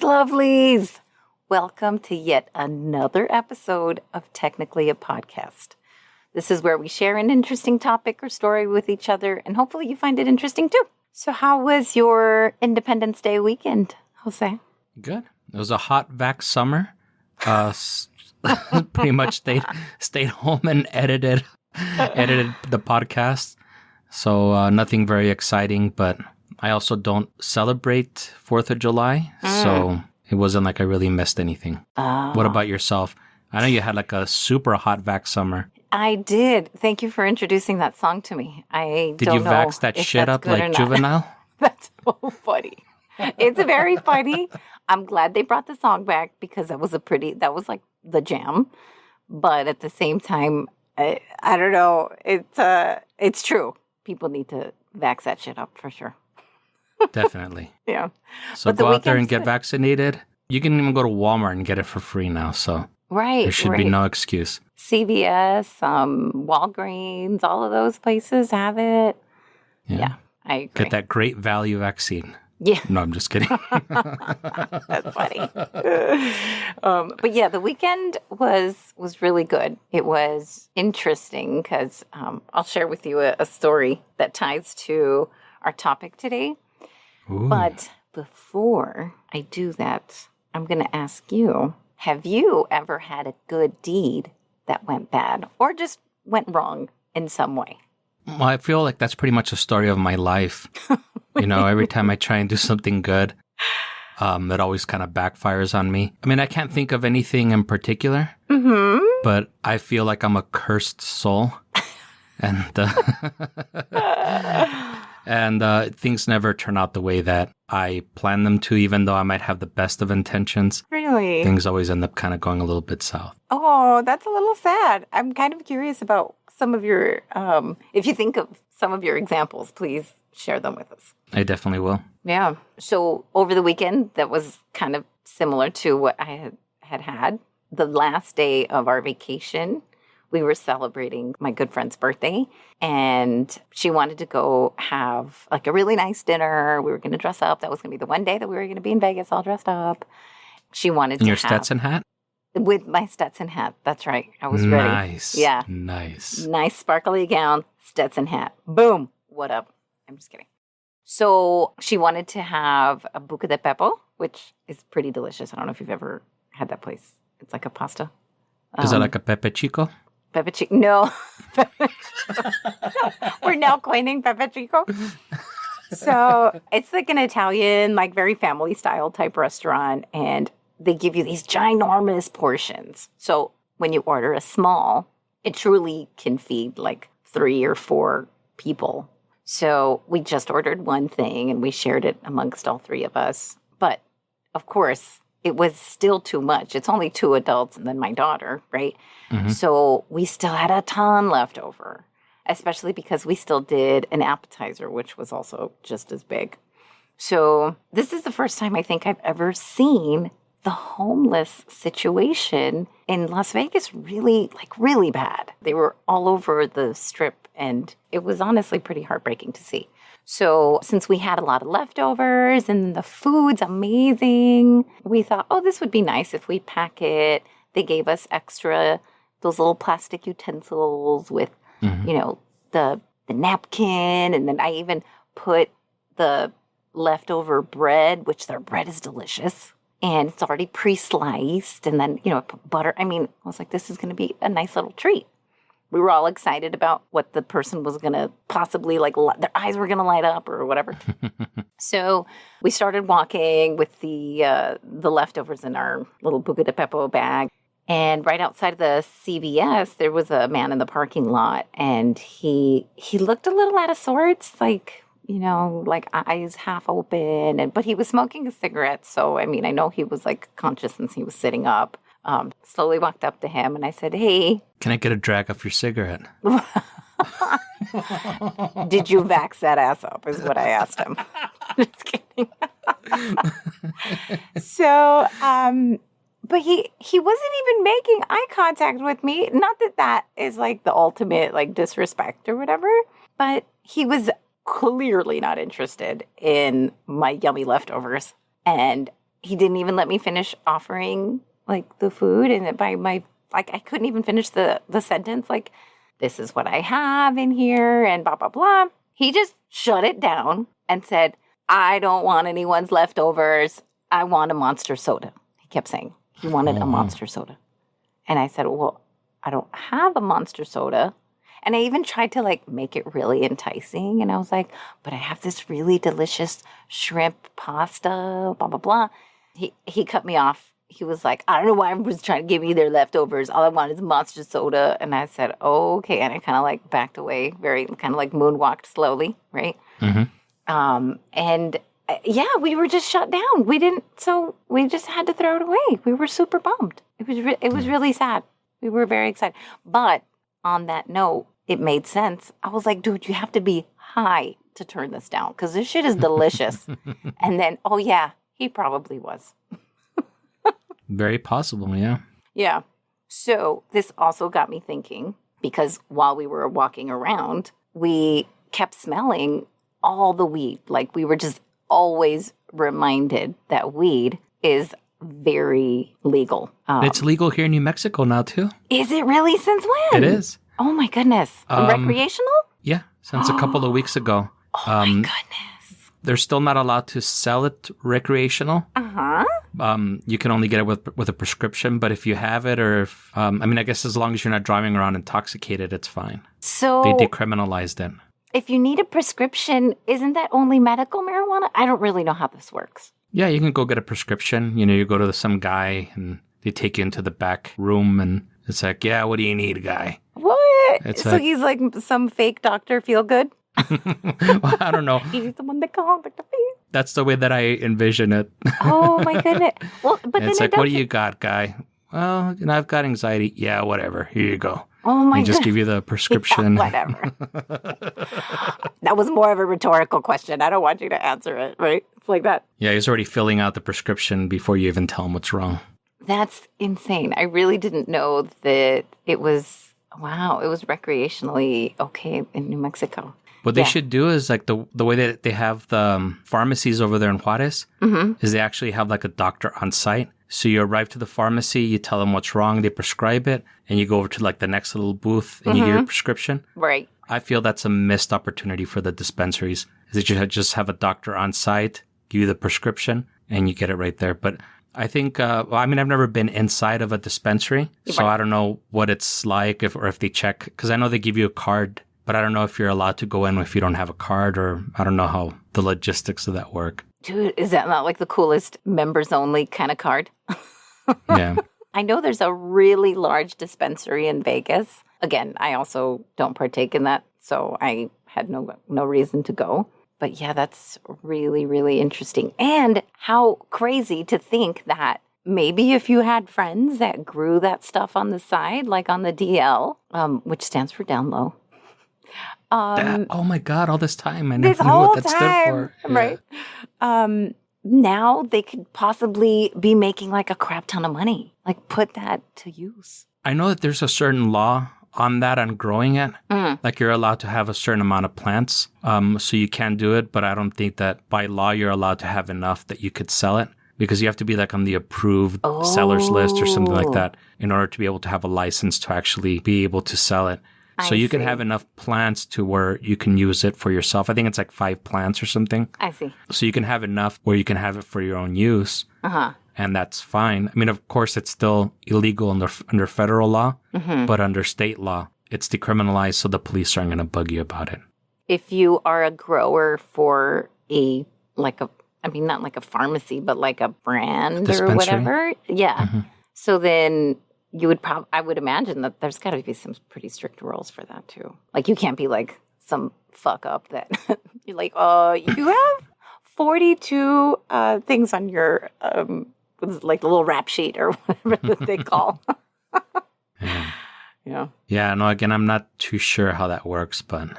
lovelies. Welcome to yet another episode of Technically a Podcast. This is where we share an interesting topic or story with each other, and hopefully you find it interesting too. So how was your Independence Day weekend, Jose? Good. It was a hot vax summer. Pretty much stayed home and edited the podcast. So nothing very exciting, but I also don't celebrate 4th of July. So it wasn't like I really missed anything. What about yourself? I know you had like a super hot vax summer. I did. Thank you for introducing that song to me. Did you vax that shit up like Juvenile? That's so funny. It's very funny. I'm glad they brought the song back because that was like the jam. But at the same time, I don't know. It's true. People need to vax that shit up for sure. Definitely. Yeah. So go out there and get vaccinated. You can even go to Walmart and get it for free now. So there should be no excuse. CVS, Walgreens, all of those places have it. Yeah, I agree. Get that great value vaccine. Yeah. No, I'm just kidding. That's funny. But yeah, the weekend was really good. It was interesting because I'll share with you a story that ties to our topic today. Ooh. But before I do that, I'm going to ask you, have you ever had a good deed that went bad or just went wrong in some way? Well, I feel like that's pretty much a story of my life. You know, every time I try and do something good, it always kind of backfires on me. I mean, I can't think of anything in particular, but I feel like I'm a cursed soul. And things never turn out the way that I plan them to, even though I might have the best of intentions. Really? Things always end up kind of going a little bit south. Oh, that's a little sad. I'm kind of curious about some of your, if you think of some of your examples, please share them with us. I definitely will. Yeah. So over the weekend, that was kind of similar to what I had. The last day of our vacation, we were celebrating my good friend's birthday, and she wanted to go have like a really nice dinner. We were going to dress up. That was going to be the one day that we were going to be in Vegas all dressed up. She wanted to have... your Stetson hat? With my Stetson hat. That's right. I was ready. Nice. Yeah. Nice. Nice sparkly gown, Stetson hat. Boom. What up? I'm just kidding. So she wanted to have a buca de pepo, which is pretty delicious. I don't know if you've ever had that place. It's like a pasta. Is that like a Pepe Chico? Pepe Chico. No. We're now coining Pepe Chico. So it's like an Italian, like very family style type restaurant. And they give you these ginormous portions. So when you order a small, it truly can feed like 3 or 4 people. So we just ordered one thing and we shared it amongst all 3 of us. But of course, it was still too much. It's only 2 adults and then my daughter, right? Mm-hmm. So we still had a ton left over, especially because we still did an appetizer, which was also just as big. So this is the first time I think I've ever seen the homeless situation in Las Vegas really bad. They were all over the strip, and it was honestly pretty heartbreaking to see. So since we had a lot of leftovers and the food's amazing, we thought, oh, this would be nice if we pack it. They gave us extra, those little plastic utensils with, the napkin. And then I even put the leftover bread, which their bread is delicious. And it's already pre-sliced. And then, butter. I mean, I was like, this is going to be a nice little treat. We were all excited about what the person was going to possibly, their eyes were going to light up or whatever. So we started walking with the leftovers in our little buca de pepo bag. And right outside of the CVS, there was a man in the parking lot. And he looked a little out of sorts, like eyes half open. But he was smoking a cigarette. So, I mean, I know he was, conscious since he was sitting up. Slowly walked up to him and I said, hey. Can I get a drag off your cigarette? Did you vax that ass up is what I asked him. Just kidding. So, but he wasn't even making eye contact with me. Not that is the ultimate disrespect or whatever, but he was clearly not interested in my yummy leftovers. And he didn't even let me finish offering like the food, and I couldn't even finish the sentence. Like, this is what I have in here, and blah blah blah. He just shut it down and said, "I don't want anyone's leftovers. I want a Monster soda." He kept saying he wanted a Monster soda, and I said, "Well, I don't have a Monster soda." And I even tried to like make it really enticing. And I was like, but I have this really delicious shrimp pasta, blah, blah, blah. He cut me off. He was like, I don't know why I was trying to give you their leftovers. All I want is Monster soda. And I said, oh, okay. And I kind of like backed away, very kind of like moonwalked slowly, right? Yeah, we were just shut down. So we just had to throw it away. We were super bummed. It was really sad. We were very excited. But on that note, it made sense. I was like, dude, you have to be high to turn this down because this shit is delicious. And then, oh yeah, he probably was. Very possible, yeah. Yeah. So this also got me thinking because while we were walking around, we kept smelling all the weed. Like we were just always reminded that weed is very legal. It's legal here in New Mexico now, too. Is it really? Since when? It is. Oh, my goodness. Recreational? Yeah, since a couple of weeks ago. Oh, my goodness. They're still not allowed to sell it recreational. Uh-huh. You can only get it with a prescription, but if you have it or if, I guess as long as you're not driving around intoxicated, it's fine. So they decriminalized it. If you need a prescription, isn't that only medical marijuana? I don't really know how this works. Yeah, you can go get a prescription. You know, you go to some guy and they take you into the back room and it's like, yeah, what do you need, guy? What? It's so he's like some fake Dr. Feelgood? Well, I don't know. He's the one that called Dr. Feelgood. That's the way that I envision it. Oh, my goodness. Well, but it's then like, what do you got, guy? Well, I've got anxiety. Yeah, whatever. Here you go. Oh, my God. They just give you the prescription. Yeah, whatever. That was more of a rhetorical question. I don't want you to answer it, right? It's like that. Yeah, he's already filling out the prescription before you even tell him what's wrong. That's insane. I really didn't know that it was recreationally okay in New Mexico. What they should do is like the way that they have the pharmacies over there in Juarez is they actually have like a doctor on site. So you arrive to the pharmacy, you tell them what's wrong, they prescribe it, and you go over to like the next little booth and you get your prescription. Right. I feel that's a missed opportunity for the dispensaries. Is that you just have a doctor on site, give you the prescription, and you get it right there. But I think, I've never been inside of a dispensary, so I don't know what it's like if they check, because I know they give you a card, but I don't know if you're allowed to go in if you don't have a card, or I don't know how the logistics of that work. Dude, is that not like the coolest members only kind of card? Yeah. I know there's a really large dispensary in Vegas. Again, I also don't partake in that, so I had no reason to go. But yeah, that's really, really interesting. And how crazy to think that maybe if you had friends that grew that stuff on the side, like on the DL, which stands for down low. Oh my God, all this time. I This never knew whole what that stood for. time, right? Now they could possibly be making like a crap ton of money. Like put that to use. I know that there's a certain law on that, on growing it. Like you're allowed to have a certain amount of plants. So you can do it, but I don't think that by law you're allowed to have enough that you could sell it, because you have to be like on the approved sellers list or something like that in order to be able to have a license to actually be able to sell it. So you can have enough plants to where you can use it for yourself. I think it's like 5 plants or something. I see. So you can have enough where you can have it for your own use. And that's fine. I mean, of course, it's still illegal under federal law, but under state law, it's decriminalized, so the police aren't going to bug you about it. If you are a grower for not like a pharmacy, but like a brand or whatever. Yeah. So then you would I would imagine that there's got to be some pretty strict rules for that too. Like you can't be like some fuck up that you're like, you have 42 things on your, like the little rap sheet or whatever that they call. Yeah. Yeah, no, again, I'm not too sure how that works, but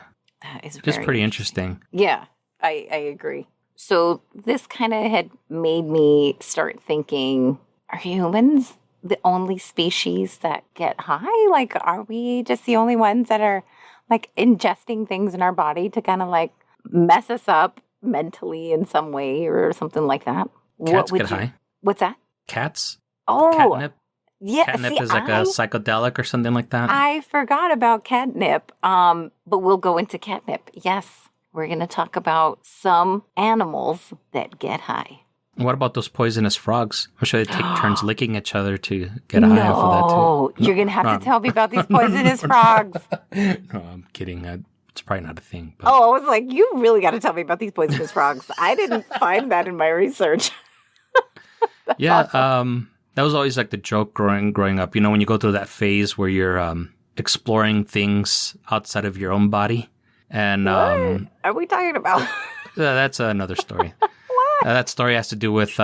that is just pretty interesting. Yeah, I agree. So this kind of had made me start thinking, are humans the only species that get high? Like, are we just the only ones that are like ingesting things in our body to kind of like mess us up mentally in some way or something like that? Cats get high. What's that? Cats? Oh, Catnip? yeah. Catnip See, is like a psychedelic or something like that. I forgot about catnip. But we'll go into catnip. Yes, we're gonna talk about some animals that get high. What about those poisonous frogs? I'm sure they take turns licking each other to get high off of that too. No, you're gonna have to tell me about these poisonous frogs. No, I'm kidding. It's probably not a thing. But Oh, I was like, you really got to tell me about these poisonous frogs. I didn't find that in my research. yeah, that was always like the joke growing up. You know, when you go through that phase where you're exploring things outside of your own body, and What are we talking about? that's another story. What? That story has to do with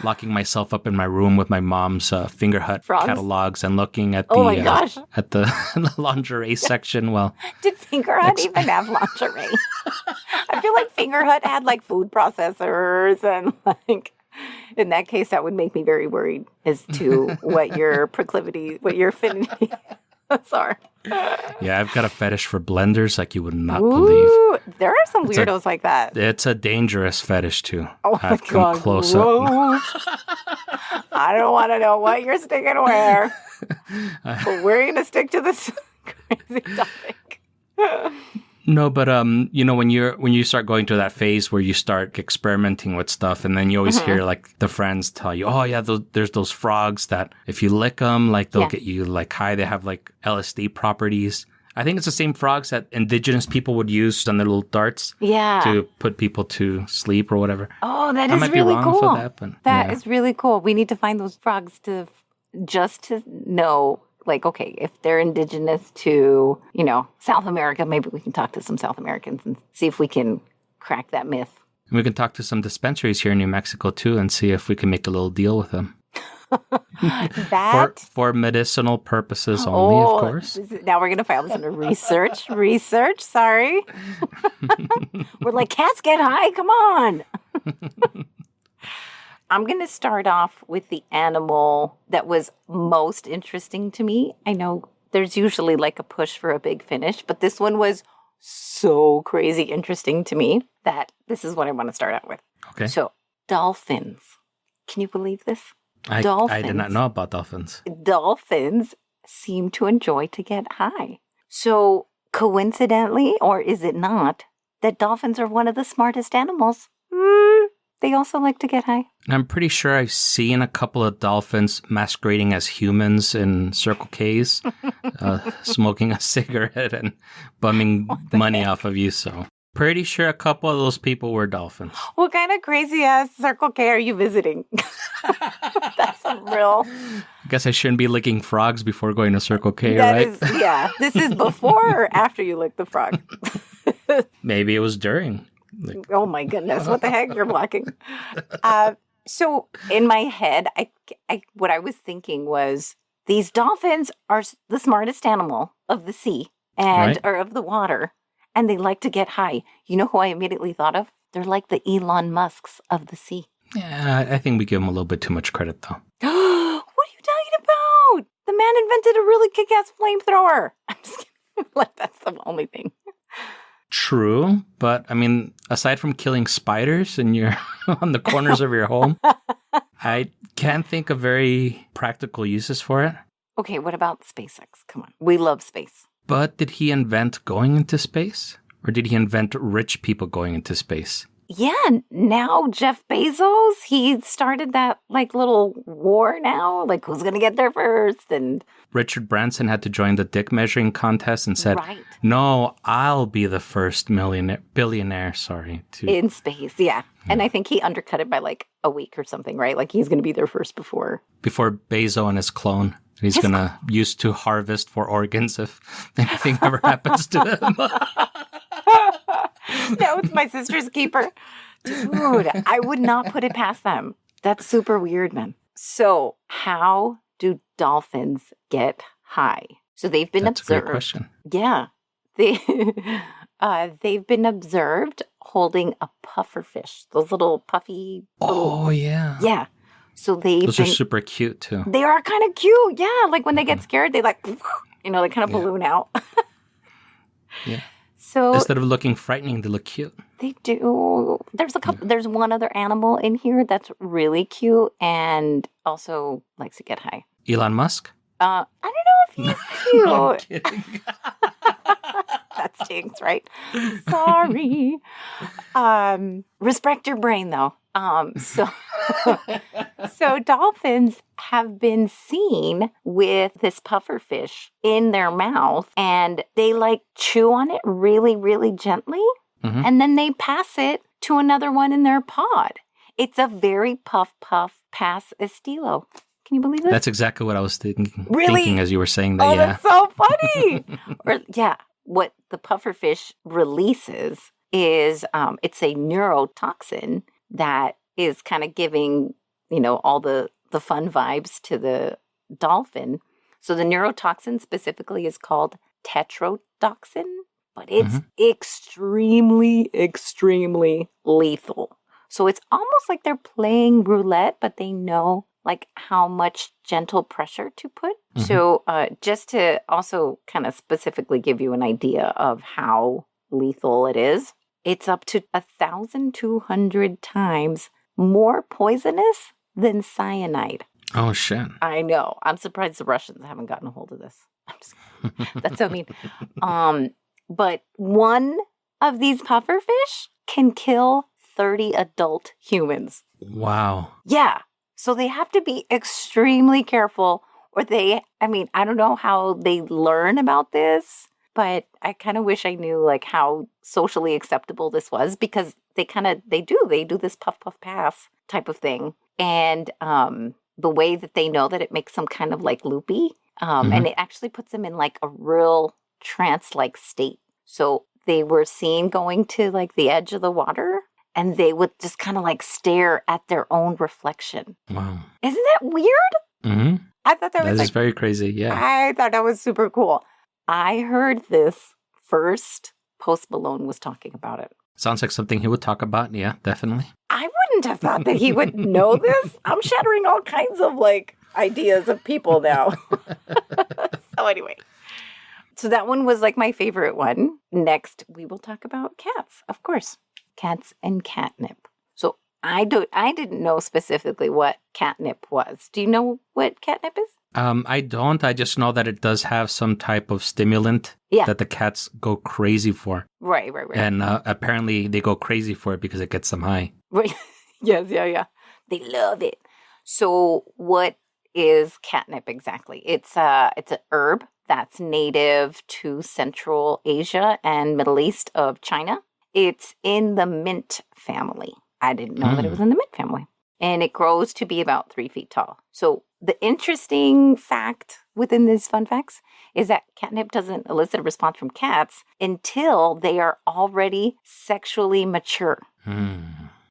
locking myself up in my room with my mom's Finger Hut Frogs? catalogs and looking at the Oh my gosh. at the lingerie section. Well, Did Finger Hut even have lingerie? I feel like Finger Hut had like food processors and like, in that case, that would make me very worried as to what your proclivity, what your affinity are. yeah, I've got a fetish for blenders like you would not believe. Ooh, there are some It's a- weirdos like that. It's a dangerous fetish too. Oh my I've come God, close up. gross. I don't want to know what you're sticking where, but we're going to stick to this crazy topic. No, but you know, when you start going to that phase where you start experimenting with stuff, and then you always hear like the friends tell you, "Oh yeah, there's those frogs that if you lick them, like they'll Yeah. get you like high. They have like LSD properties." I think it's the same frogs that indigenous people would use on their little darts Yeah. to put people to sleep or whatever. Oh, that I is might really be wrong cool. for that, but That yeah. is really cool. We need to find those frogs just to know, like, okay, if they're indigenous to, South America, maybe we can talk to some South Americans and see if we can crack that myth. And we can talk to some dispensaries here in New Mexico too, and see if we can make a little deal with them That. for medicinal purposes only, of course. Now we're going to file this under research. Research, sorry. We're like, cats get high. Come on. I'm going to start off with the animal that was most interesting to me. I know there's usually like a push for a big finish, but this one was so crazy interesting to me that this is what I want to start out with. Okay. So, dolphins. Can you believe this? I did dolphins. not know about dolphins. Dolphins seem to enjoy to get high. So, coincidentally, or is it not, that dolphins are one of the smartest animals? They also like to get high. And I'm pretty sure I've seen a couple of dolphins masquerading as humans in Circle K's, smoking a cigarette and bumming money off of you. So, pretty sure a couple of those people were dolphins. What kind of crazy ass Circle K are you visiting? That's some real. I guess I shouldn't be licking frogs before going to Circle K, That right? is, yeah. This is before or after you lick the frog? Maybe it was during. Oh my goodness, what the heck you're blocking? So in my head, what I was thinking was these dolphins are the smartest animal of the sea and Right. or of the water, and they like to get high. You know who I immediately thought of? They're like the Elon Musks of the sea. Yeah, I think we give them a little bit too much credit, though. What are you talking about? The man invented a really kick-ass flamethrower. I'm just kidding. Like, that's the only thing. True, but I mean, aside from killing spiders in your on the corners of your home, I can't think of very practical uses for it. Okay, what about SpaceX? Come on. We love space. But did he invent going into space? Or did he invent rich people going into space? Yeah, now Jeff Bezos, he started that like little war now, like who's going to get there first and Richard Branson had to join the dick measuring contest and said, right "No, I'll be the first billionaire, to in space. Yeah. And I think he undercut it by like a week or something, right? Like he's going to be there first before. before Bezos and his clone. He's going to use to harvest for organs if anything ever happens to him." That was my sister's keeper. Dude, I would not put it past them. That's super weird, man. So, how do dolphins get high? So they've been That's a observed. great question. Yeah. They've been observed holding a pufferfish. Those little puffy Oh, yeah. yeah. So Those are super cute, too. they are kind of cute. Yeah, like when they get scared, they like they kind of balloon out. Yeah. So Instead of looking frightening, they look cute. they do. There's a couple. There's one other animal in here that's really cute and also likes to get high. Elon Musk? I don't know if he's cute. No, I'm kidding. That stinks, right? Sorry. Respect your brain, though. So, so dolphins have been seen with this pufferfish in their mouth, and they like chew on it really, really gently, and then they pass it to another one in their pod. It's a very puff pass estilo. Can you believe this? That's exactly what I was thinking. Really? Thinking as you were saying that. Oh, Yeah. that's so funny. What the pufferfish releases is it's a neurotoxin that is kind of giving, all the fun vibes to the dolphin. So the neurotoxin specifically is called tetrodotoxin, but it's extremely, extremely lethal. So it's almost like they're playing roulette, but they know like how much gentle pressure to put. So just to also kind of specifically give you an idea of how lethal it is, it's up to 1,200 times more poisonous than cyanide. Oh, shit. I know. I'm surprised the Russians haven't gotten a hold of this. I'm just that's so mean. But one of these pufferfish can kill 30 adult humans. Wow. Yeah. So they have to be extremely careful, or I don't know how they learn about this, but I kind of wish I knew like how socially acceptable this was, because they do this puff pass type of thing. And the way that they know that it makes them kind of like loopy, and it actually puts them in like a real trance-like state. So they were seen going to like the edge of the water, and they would just kind of like stare at their own reflection. Wow. Isn't that weird? Mm-hmm. I thought that was That is very crazy. Yeah. I thought that was super cool. I heard this first. Post Malone was talking about it. Sounds like something he would talk about. Yeah, definitely. I wouldn't have thought that he would know this. I'm shattering all kinds of like ideas of people now. So anyway, so that one was like my favorite one. Next, we will talk about cats, of course. Cats and catnip. So I didn't know specifically what catnip was. Do you know what catnip is? I don't. I just know that it does have some type of stimulant that the cats go crazy for. Right. And apparently they go crazy for it because it gets them high. Right. Yes, yeah. They love it. So what is catnip exactly? It's an herb that's native to Central Asia and Middle East of China. It's in the mint family. I didn't know that it was in the mint family. And it grows to be about 3 feet tall. So the interesting fact within these fun facts is that catnip doesn't elicit a response from cats until they are already sexually mature.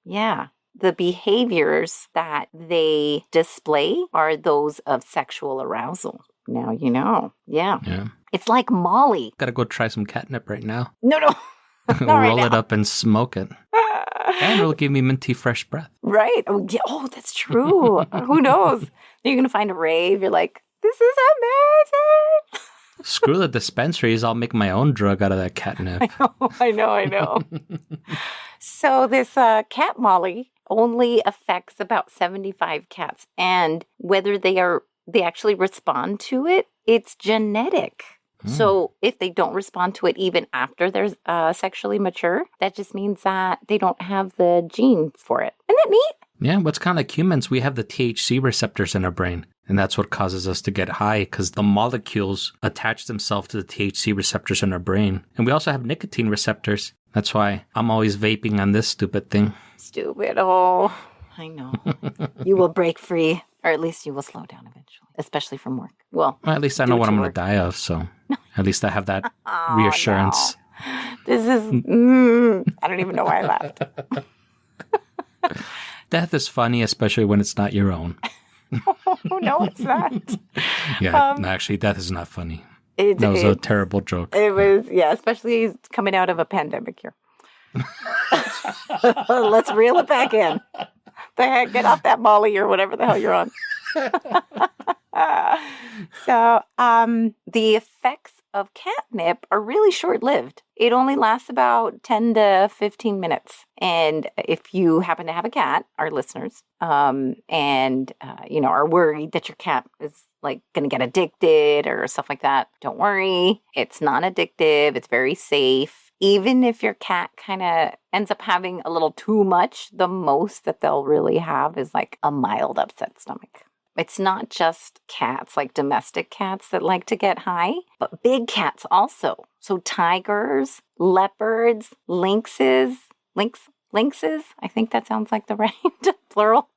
Yeah. The behaviors that they display are those of sexual arousal. Now you know. Yeah. It's like Molly. Gotta go try some catnip right now. No. Roll it up and smoke it. And it'll give me minty fresh breath. Right. Oh, yeah. Oh, that's true. Who knows? You're going to find a rave. You're like, this is amazing. Screw the dispensaries. I'll make my own drug out of that catnip. I know. So this cat molly only affects about 75 cats. And whether they actually respond to it, it's genetic. So if they don't respond to it even after they're sexually mature, that just means that they don't have the gene for it. Isn't that neat? Yeah, what's kind of like humans, we have the THC receptors in our brain. And that's what causes us to get high because the molecules attach themselves to the THC receptors in our brain. And we also have nicotine receptors. That's why I'm always vaping on this stupid thing. Stupid. Oh, I know. You will break free, or at least you will slow down eventually, especially from work. Well, at least I know what I'm going to die of, so at least I have that reassurance. No. This is, I don't even know why I laughed. Death is funny, especially when it's not your own. Oh, no, it's not. Yeah, actually, death is not funny. That was a terrible joke. It was, especially coming out of a pandemic here. Let's reel it back in. The heck, get off that Molly or whatever the hell you're on. So, the effects of catnip are really short-lived. It only lasts about 10 to 15 minutes. And if you happen to have a cat, our listeners, are worried that your cat is like going to get addicted or stuff like that, don't worry. It's non-addictive. It's very safe. Even if your cat kind of ends up having a little too much, the most that they'll really have is like a mild upset stomach. It's not just cats, like domestic cats that like to get high, but big cats also. So tigers, leopards, lynxes, I think that sounds like the right plural.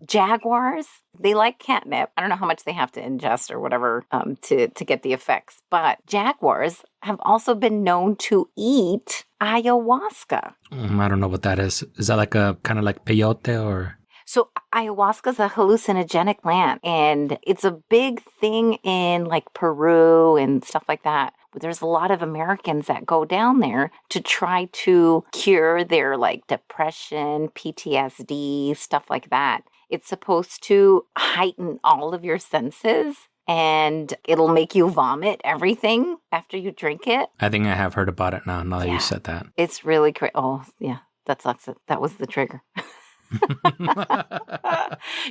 Jaguars, they like catnip. I don't know how much they have to ingest or whatever to get the effects, but jaguars have also been known to eat ayahuasca. I don't know what that is. Is that like a kind of like peyote or? So ayahuasca is a hallucinogenic plant, and it's a big thing in like Peru and stuff like that. But there's a lot of Americans that go down there to try to cure their like depression, PTSD, stuff like that. It's supposed to heighten all of your senses, and it'll make you vomit everything after you drink it. I think I have heard about it now that you said that. It's really crazy. Oh, yeah, that sucks. That was the trigger.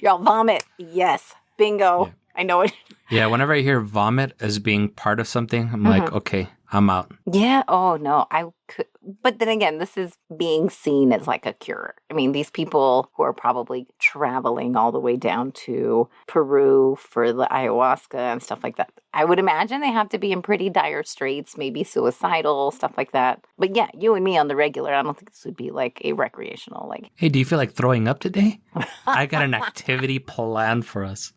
Y'all vomit. Yes. Bingo. Yeah. I know it. Yeah. Whenever I hear vomit as being part of something, I'm like, okay, I'm out. Yeah. Oh, no. I could. But then again, this is being seen as like a cure. I mean, these people who are probably traveling all the way down to Peru for the ayahuasca and stuff like that, I would imagine they have to be in pretty dire straits, maybe suicidal, stuff like that. But yeah, you and me on the regular, I don't think this would be like a recreational, like, hey, do you feel like throwing up today? I got an activity planned for us.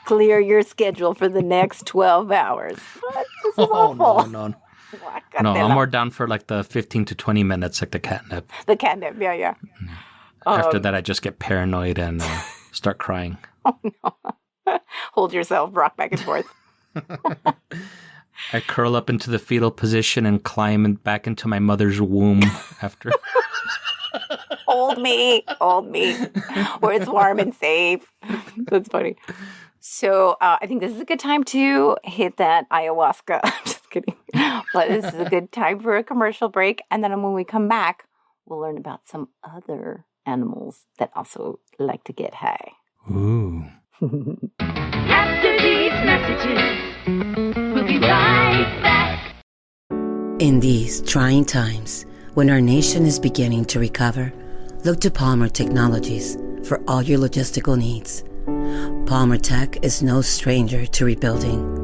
Clear your schedule for the next 12 hours. What? This is awful. No, I'm more down for like the 15 to 20 minutes, like the catnip. The catnip, yeah. After that, I just get paranoid and start crying. Oh, no. Hold yourself, rock back and forth. I curl up into the fetal position and climb back into my mother's womb after. Hold me, where it's warm and safe. That's funny. So I think this is a good time to hit that ayahuasca. I'm just kidding. But this is a good time for a commercial break. And then when we come back, we'll learn about some other animals that also like to get high. Ooh. After these messages, we'll be right back. In these trying times, when our nation is beginning to recover, look to Palmer Technologies for all your logistical needs. Palmer Tech is no stranger to rebuilding.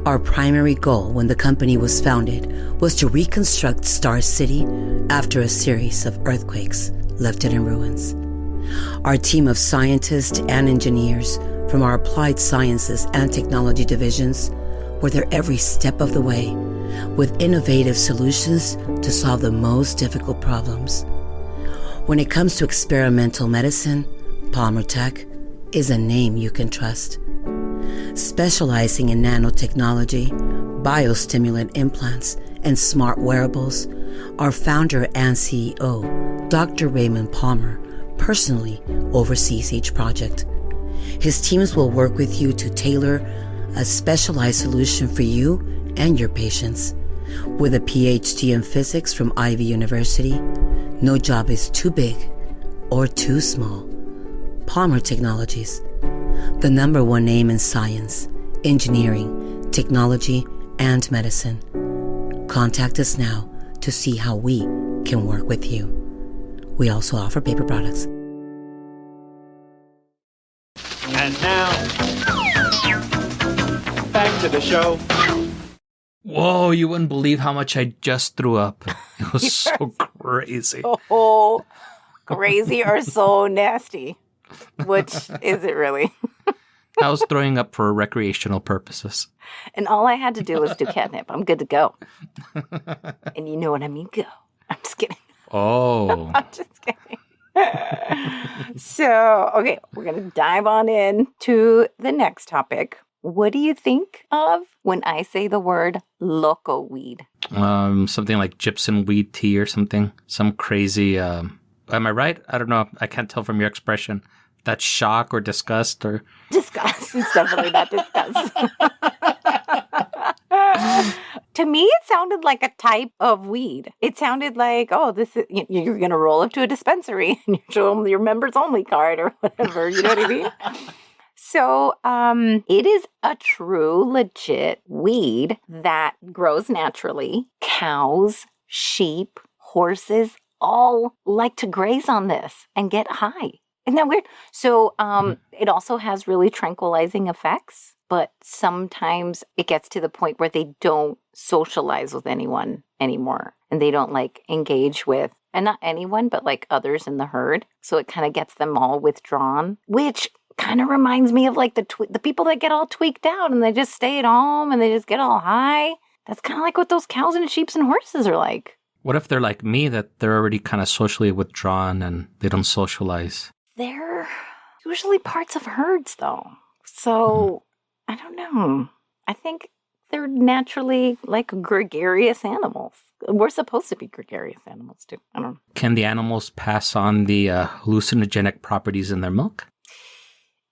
Our primary goal when the company was founded was to reconstruct Star City after a series of earthquakes left it in ruins. Our team of scientists and engineers from our applied sciences and technology divisions were there every step of the way with innovative solutions to solve the most difficult problems. When it comes to experimental medicine, Palmer Tech is a name you can trust. Specializing in nanotechnology, biostimulant implants, and smart wearables, our founder and CEO, Dr. Raymond Palmer, personally oversees each project. His teams will work with you to tailor a specialized solution for you and your patients. With a PhD in physics from Ivy University, no job is too big or too small. Palmer Technologies, the #1 name in science, engineering, technology, and medicine. Contact us now to see how we can work with you. We also offer paper products. And now, back to the show. Whoa, you wouldn't believe how much I just threw up. It was so crazy. Oh, crazy or so nasty. Which is it really? I was throwing up for recreational purposes. And all I had to do was do catnip. I'm good to go. And you know what I mean? Go. I'm just kidding. Oh. I'm just kidding. So, okay, we're going to dive on in to the next topic. What do you think of when I say the word loco weed? Something like gypsum weed tea or something. Some crazy... am I right? I don't know. I can't tell from your expression. That's shock or disgust or... Disgust. It's definitely not disgust. To me, it sounded like a type of weed. It sounded like, oh, this is you're going to roll up to a dispensary and you show them your members only card or whatever. You know what I mean? So it is a true, legit weed that grows naturally. Cows, sheep, horses all like to graze on this and get high. Isn't that weird? So it also has really tranquilizing effects, but sometimes it gets to the point where they don't socialize with anyone anymore and they don't like engage with, and not anyone, but like others in the herd. So it kind of gets them all withdrawn, which kind of reminds me of like the people that get all tweaked out and they just stay at home and they just get all high. That's kind of like what those cows and sheep and horses are like. What if they're like me, that they're already kind of socially withdrawn and they don't socialize? They're usually parts of herds, though. So, I don't know. I think they're naturally like gregarious animals. We're supposed to be gregarious animals, too. I don't know. Can the animals pass on the hallucinogenic properties in their milk?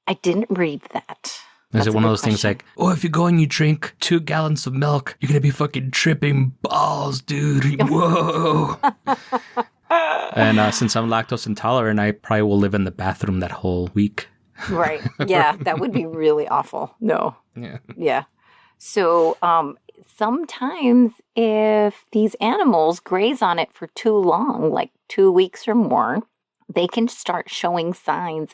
I didn't read that. Is it one of those things like, oh, if you go and you drink 2 gallons of milk, you're going to be fucking tripping balls, dude. Whoa. And since I'm lactose intolerant, I probably will live in the bathroom that whole week. Right. Yeah, that would be really awful. No. Yeah. Yeah. So sometimes if these animals graze on it for too long, like 2 weeks or more, they can start showing signs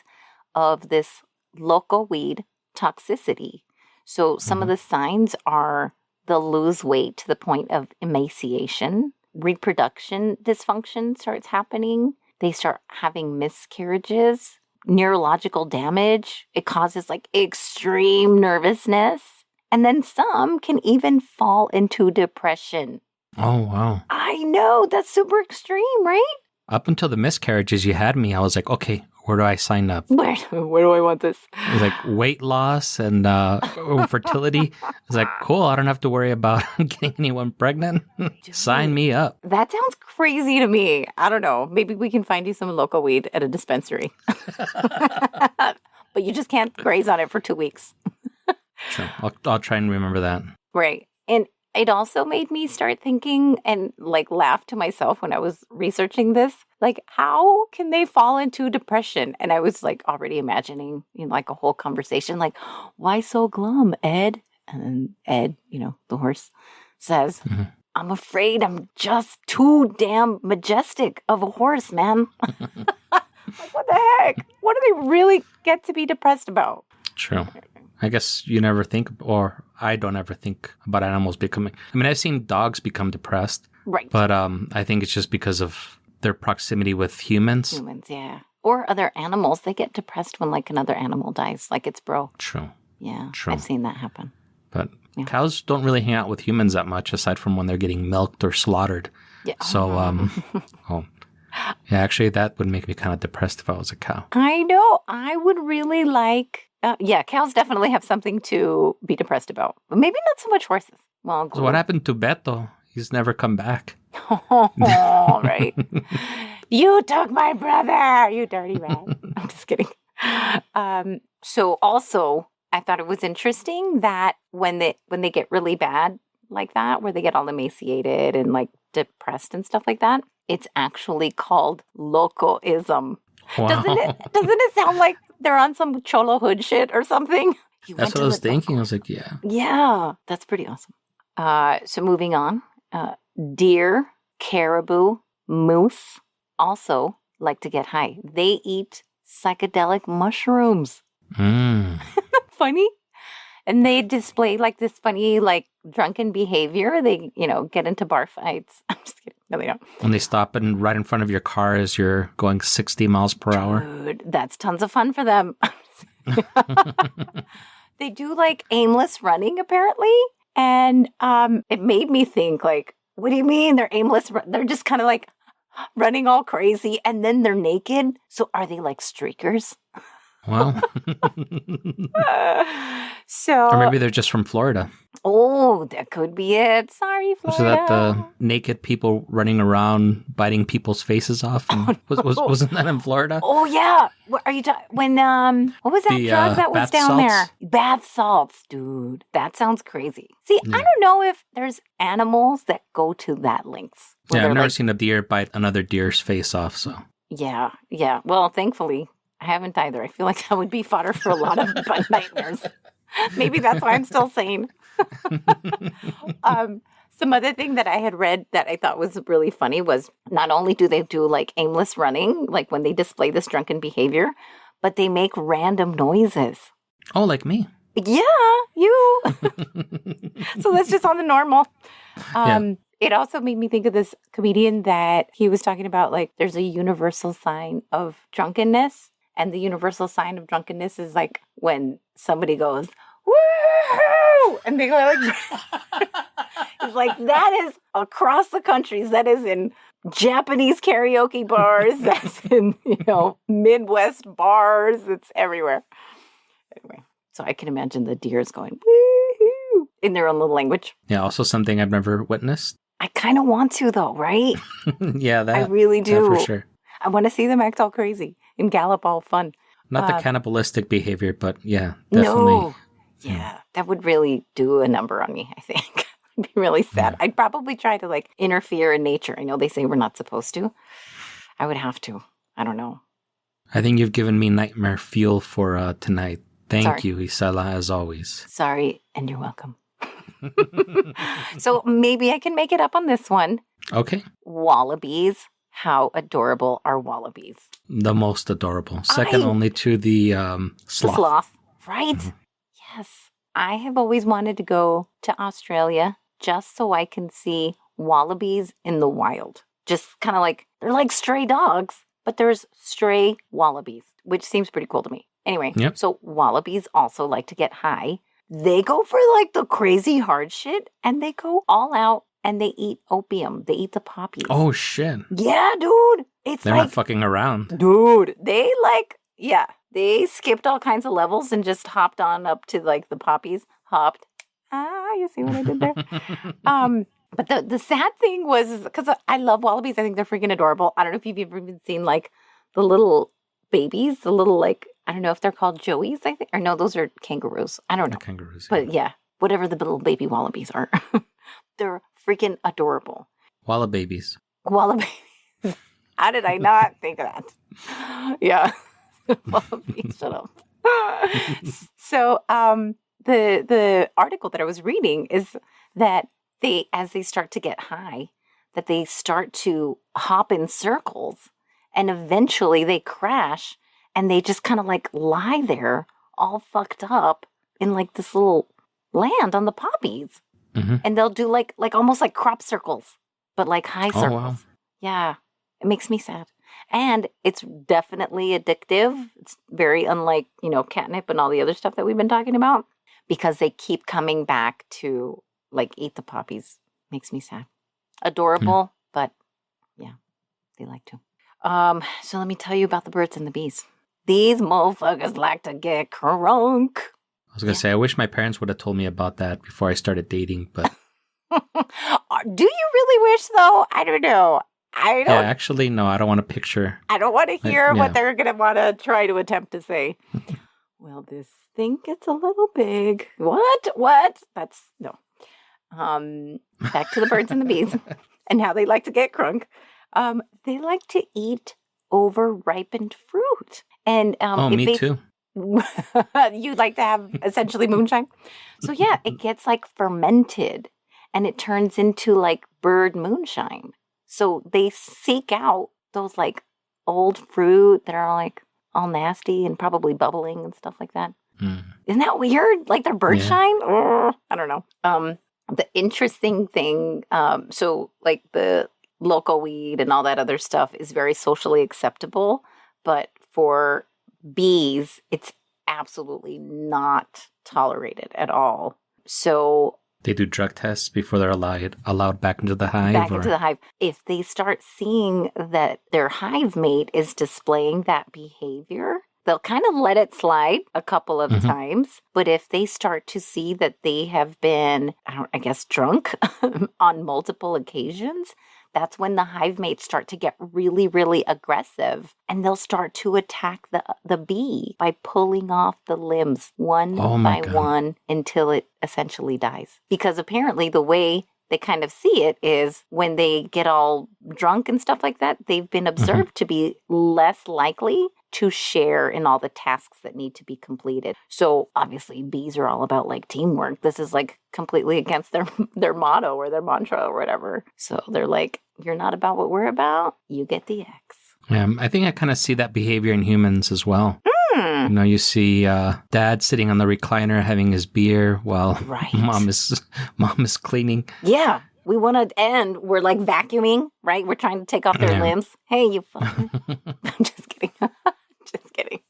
of this local weed toxicity. So some of the signs are they'll lose weight to the point of emaciation. Reproduction dysfunction starts happening. They start having miscarriages, neurological damage. It causes like extreme nervousness. And then some can even fall into depression. Oh, wow. I know. That's super extreme, right? Up until the miscarriages you had me, I was like, okay, where do I sign up? Where do I want this? It was like weight loss and fertility. I was like, cool, I don't have to worry about getting anyone pregnant. Sign me up. That sounds crazy to me. I don't know. Maybe we can find you some local weed at a dispensary. But you just can't graze on it for 2 weeks. Sure. I'll try and remember that. Right. And it also made me start thinking and like laugh to myself when I was researching this. Like, how can they fall into depression? And I was like already imagining, like a whole conversation, like, why so glum, Ed? And then Ed, the horse, says, I'm afraid I'm just too damn majestic of a horse, man. Like, what the heck? What do they really get to be depressed about? True. I guess you never think, or I don't ever think about animals becoming. I mean, I've seen dogs become depressed. Right. But I think it's just because of their proximity with humans. Humans, yeah. Or other animals. They get depressed when like another animal dies, like its bro. True. Yeah. True. I've seen that happen. But cows don't really hang out with humans that much, aside from when they're getting milked or slaughtered. Yeah. So, yeah, actually, that would make me kind of depressed if I was a cow. I know. I would really like... cows definitely have something to be depressed about. But maybe not so much horses. Well, So what happened to Beto? He's never come back. Oh, right. You took my brother, you dirty rat. I'm just kidding. So also, I thought it was interesting that when they get really bad like that, where they get all emaciated and like depressed and stuff like that, it's actually called locoism. Wow. Doesn't it sound like they're on some cholo hood shit or something? That's what I was thinking. I was like, yeah. Yeah, that's pretty awesome. So moving on, deer, caribou, moose also like to get high. They eat psychedelic mushrooms. Funny? And they display like this funny, like drunken behavior. They, get into bar fights. I'm just kidding. No, they don't. When they stop and right in front of your car as you're going 60 miles per hour. Dude, that's tons of fun for them. They do like aimless running apparently. And it made me think like, what do you mean they're aimless? They're just kind of like running all crazy and then they're naked. So are they like streakers? Well, So, or maybe they're just from Florida. oh, that could be it. Sorry, Florida. So that the naked people running around biting people's faces off? And wasn't that in Florida? Oh yeah, what are you talking? When what was that The, drug that was bath down salts? there? Bath salts, dude. That sounds crazy. See, I don't know if there's animals that go to that lengths. where Yeah, I've they're never like- seen a deer bite another deer's face off. So Yeah, yeah. Well, thankfully, I haven't either. I feel like that would be fodder for a lot of nightmares. Maybe that's why I'm still sane. Some other thing that I had read that I thought was really funny was not only do they do like aimless running, like when they display this drunken behavior, but they make random noises. oh, like me. Yeah, you. So that's just on the normal. It also made me think of this comedian that he was talking about, like, there's a universal sign of drunkenness. And the universal sign of drunkenness is like when somebody goes, woo! And they go like, it's like that is across the countries. That is in Japanese karaoke bars. That's in, Midwest bars. It's everywhere. Anyway, so I can imagine the deers going, woo! In their own little language. Yeah, also something I've never witnessed. I kind of want to, though, right? Yeah, that I really that do. for sure. I want to see them act all crazy and gallop all fun. Not the cannibalistic behavior, but yeah, definitely. No. Yeah, that would really do a number on me, I think. I'd be really sad. I'd probably try to like interfere in nature. I know they say we're not supposed to. I would have to. I don't know. I think you've given me nightmare fuel for tonight. Thank Sorry. you, Isela, as always. Sorry, and you're welcome. So maybe I can make it up on this one. Okay. Wallabies. How adorable are wallabies? The most adorable. Second only to the sloth. The sloth, right? Yes. I have always wanted to go to Australia just so I can see wallabies in the wild. Just kind of like, they're like stray dogs, but there's stray wallabies, which seems pretty cool to me. Anyway, Yep. So wallabies also like to get high. They go for like the crazy hard shit and they go all out and they eat opium. They eat the poppies. Oh, shit. Yeah, dude. It's They're like, not fucking around. dude, they like, yeah, they skipped all kinds of levels and just hopped on up to like the poppies. Hopped. You see what I did there? But the sad thing was, because I love wallabies, I think they're freaking adorable. I don't know if you've ever even seen like the little babies, the little like, I don't know if they're called joeys, I think, or no, those are kangaroos. I don't The know. kangaroos. But yeah, whatever the little baby wallabies are, they're freaking adorable. Wallababies. Wallabies. How did I not think of that? Yeah. Wallabies, shut up. So, the article that I was reading is that as they start to get high, that they start to hop in circles and eventually they crash and they just kind of like lie there all fucked up in like this little land on the poppies. Mm-hmm. And they'll do like almost like crop circles, but like high circles. Oh, wow. Yeah. It makes me sad. And it's definitely addictive. It's very unlike, catnip and all the other stuff that we've been talking about, because they keep coming back to like eat the poppies. Makes me sad. Adorable, but yeah, they like to. So let me tell you about the birds and the bees. These motherfuckers like to get crunk. I was going to say, I wish my parents would have told me about that before I started dating, but Do you really wish though? I don't know. I yeah, don't. actually, no, I don't want to picture. I don't want to hear yeah. what they're gonna want to try to attempt to say. Well, this thing gets a little big. What? That's no. Back to the birds and the bees and how they like to get crunk. They like to eat overripened fruit, and Oh, me too. You like to have essentially moonshine. So yeah, it gets like fermented and it turns into like bird moonshine. So they seek out those like old fruit that are like all nasty and probably bubbling and stuff like that. Mm. Isn't that weird? Like their bird Yeah. shine? I don't know. The interesting thing, so like the loco weed and all that other stuff is very socially acceptable, but for bees, it's absolutely not tolerated at all. So They do drug tests before they're allowed back into the hive? back or- into the hive, if they start seeing that their hive mate is displaying that behavior, they'll kind of let it slide a couple of times. But if they start to see that they have been, I guess, drunk on multiple occasions, that's when the hive mates start to get really, really aggressive. And they'll start to attack the bee by pulling off the limbs one by one until it essentially dies. Because apparently the way they kind of see it is when they get all drunk and stuff like that, they've been observed to be less likely to share in all the tasks that need to be completed. So obviously bees are all about like teamwork. This is like completely against their motto or their mantra or whatever. So they're like, you're not about what we're about. You get the X. Yeah, I think I kind of see that behavior in humans as well. You know, you see dad sitting on the recliner having his beer while mom is cleaning. Yeah. We want to end. We're like vacuuming, right? We're trying to take off their limbs. Hey, you fucker. I'm just kidding. Just kidding.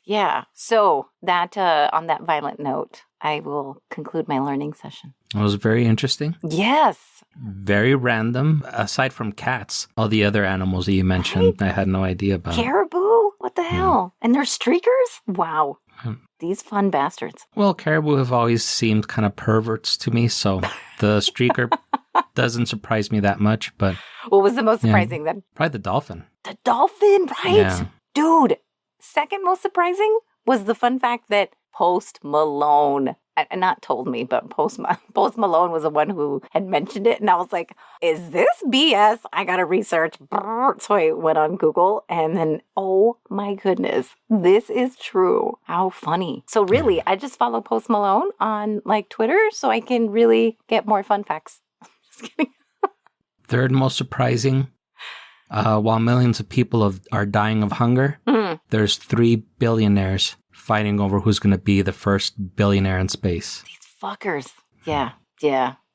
Yeah. So that on that violent note, I will conclude my learning session. It was very interesting. Yes. Very random. Aside from cats, all the other animals that you mentioned, I had no idea about. Caribou? What the hell? And they're streakers? Wow. These fun bastards. Well, caribou have always seemed kind of perverts to me, so the streaker doesn't surprise me that much. But what was the most surprising then? Probably the dolphin. The dolphin, right? Yeah. Dude, second most surprising was the fun fact that Post Malone, not told me, but Post Malone was the one who had mentioned it. And I was like, is this BS? I got to research. So I went on Google and then, oh my goodness, this is true. How funny. So really, I just follow Post Malone on like Twitter so I can really get more fun facts. Just kidding. Third most surprising, while millions of people are dying of hunger, there's 3 billionaires fighting over who's going to be the first billionaire in space. These fuckers. Yeah,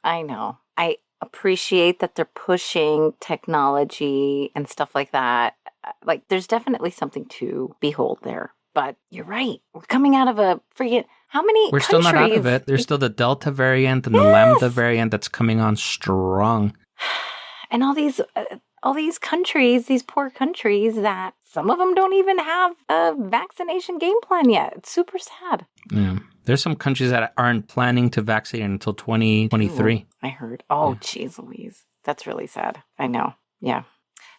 I know. I appreciate that they're pushing technology and stuff like that. Like, there's definitely something to behold there. But you're right. We're coming out of a freaking... How many We're countries? still not out of it. There's still the Delta variant and the Lambda variant that's coming on strong. And all these countries, these poor countries that some of them don't even have a vaccination game plan yet. It's super sad. Yeah. There's some countries that aren't planning to vaccinate until 2023. Ooh, I heard. Oh, geez Louise. That's really sad. I know. Yeah.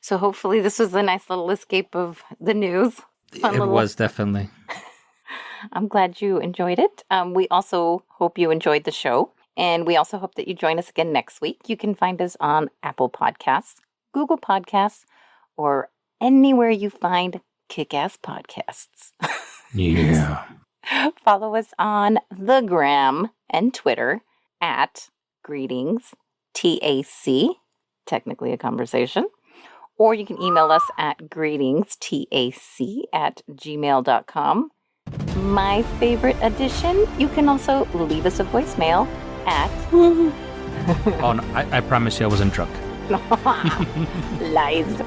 So hopefully this was a nice little escape of the news. It was definitely. I'm glad you enjoyed it. We also hope you enjoyed the show. And we also hope that you join us again next week. You can find us on Apple Podcasts, Google Podcasts, or anywhere you find kick-ass podcasts. Yeah. Follow us on the gram and Twitter at Greetings TAC, technically a conversation. Or you can email us at greetingstac@gmail.com. My favorite addition, you can also leave us a voicemail at... Oh, no, I promise you I wasn't drunk. Lies.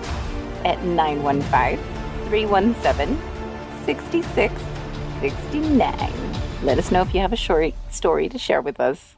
At 915-317-6669. Let us know if you have a short story to share with us.